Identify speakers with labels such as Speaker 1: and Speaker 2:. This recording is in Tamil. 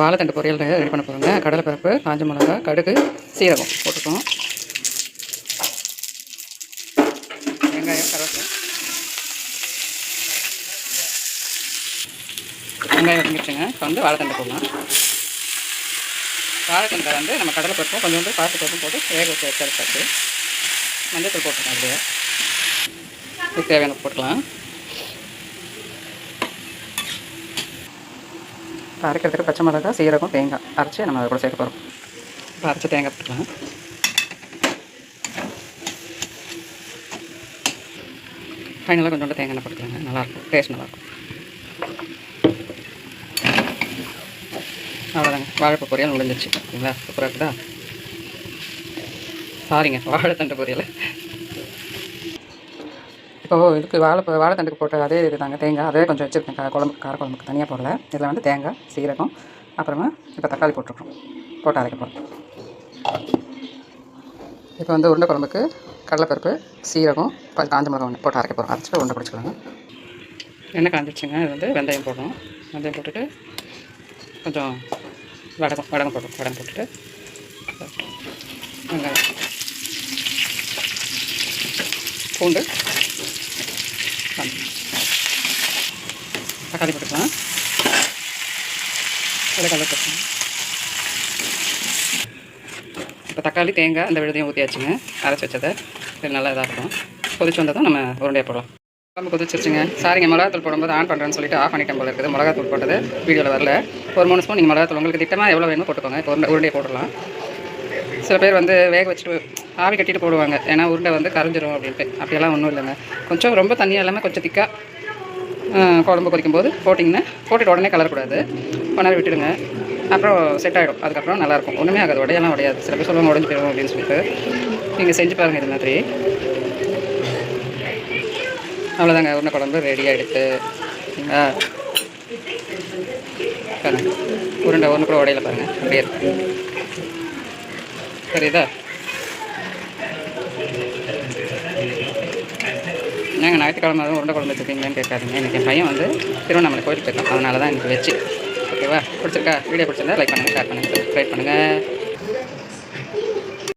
Speaker 1: வாழைத்தண்டு பொரியல் ரெடி பண்ண போகிறோங்க. கடலைப்பருப்பு, காஞ்ச மிளகா, கடுகு, சீரகம் போட்டுக்கோம். வெங்காயம், கருவேப்பிலை. வெங்காயம் வதங்கிடுச்சுங்க. இப்போ வந்து வாழைத்தண்டு போடலாம். வாழைத்தண்டை வந்து நம்ம கடலைப்பருப்பும் கொஞ்சோண்டு பாசிப்பருப்பும் போட்டு வேக வச்சு எடுத்தாச்சு. மஞ்சள் போட்டுக்கலாம். அப்படியே இதுக்கு தேவையான போட்டுக்கலாம். இப்போ அரைக்கிறதுக்கு பச்சை மிளகா, சீரகம், தேங்காய் அரைச்சி நம்ம அதை கூட சேர்க்க போகிறோம். இப்போ அரைச்சி தேங்காய் போட்டுக்கலாம். ஃபைனலாக கொஞ்சோண்டு தேங்காய் எண்ணெய் போட்டுக்கலாங்க. நல்லாயிருக்கும், டேஸ்ட் நல்லாயிருக்கும். அவ்வளோதாங்க, வாழைப்பூ பொரியல் முடிஞ்சிச்சு. ஓகேங்களா? சூப்பராக இருக்குதா? சாரிங்க, வாழைத்தண்டு பொரியல். இப்போது இதுக்கு வாழைத்தண்டுக்கு போட்ட அதே இது தாங்க தேங்காய், அதே கொஞ்சம் வச்சுருக்கேன். காரக்குழம்புக்கு தனியாக போடல. இதில் வந்து தேங்காய், சீரகம், அப்புறமா இப்போ தக்காளி போட்டுருக்கோம். போட்டு அரைக்க போகிறோம். இப்போ வந்து உருண்டை குழம்புக்கு கடலைப்பருப்பு, சீரகம், காஞ்ச மிளகா ஒன்று போட்டு அரைக்க போகிறோம். அரைச்சிட்டு உருண்டை பிடிச்சிக்கலாங்க. எண்ணெய் காஞ்சிடுச்சுங்க. இது வந்து வெந்தயம் போடணும். வெந்தயம் போட்டுட்டு கொஞ்சம் வடகம் போட்டுட்டு வெங்காயம், பூண்டு, தக்காளி போட்டுக்கலாம். கடலை போட்டுக்கலாம். இப்போ தக்காளி, தேங்காய் அந்த விழுதையும் ஊற்றியாச்சுங்க. அரைச்சி வச்சதை இது நல்லா இதாக இருக்கும். கொதிச்சு வந்ததும் நம்ம உருண்டையை போடலாம். குழம்பு கொதிச்சிருச்சுங்க. சாரிங்க, மிளகாத்தூள் போடும்போது ஆன் பண்ணுறேன்னு சொல்லிட்டு ஆஃப் பண்ணிட்டேன் போல இருக்குது. மிளகாத்தூள் போட்டது வீடியோவில் வரல. ஒரு 3 ஸ்பூன் நீங்கள் மிளகாத்தூள் உங்களுக்கு திட்டமாக எவ்வளோ வேணுமோ போட்டுக்கோங்க. இப்போ உருண்டையை போடலாம். சில பேர் வந்து வேக வச்சுட்டு ஆவி கட்டிட்டு போடுவாங்க. ஏன்னா உருண்டை வந்து கரைஞ்சிரும் அப்படின்ட்டு. அப்படியெல்லாம் ஒன்றும் இல்லைங்க. கொஞ்சம் ரொம்ப தண்ணியாக இல்லாமல் கொஞ்சம் திக்காக குழம்பு கொதிக்கும் போது போட்டுட்டு உடனே கலரக்கூடாது. நேரம் விட்டுடுங்க. அப்புறம் செட் ஆகிடும். அதுக்கப்புறம் நல்லாயிருக்கும். ஒன்றுமே ஆகாது, உடையெல்லாம் உடையாது. சில பேர் சொல்லுவாங்க உடஞ்சி போயிடும் அப்படின்னு சொல்லிட்டு. நீங்கள் செஞ்சு பாருங்கள் இது மாதிரி. அவ்வளோதாங்க, உருண்டை குழம்பு ரெடி ஆகிடுச்சு. பாருங்கள், உருண்டை ஒன்று கூட உடையில பாருங்கள், அப்படியே இருக்கு. சரிதா? நாங்கள் ஞாயிற்றுக்கிழமை உருண்டை குழம்பு வச்சுருக்கீங்களான்னு கேட்காதீங்க. எனக்கு என் பையன் வந்து திருவண்ணாமலை கோயிலுக்கு போயிருக்கான். அதனால தான் எனக்கு வச்சு. ஓகேவா? பிடிச்சிருக்கா? வீடியோ பிடிச்சிருந்தா லைக் பண்ணுங்கள், ஷேர் பண்ணுங்கள், சப்ஸ்கிரைப் பண்ணுங்கள்.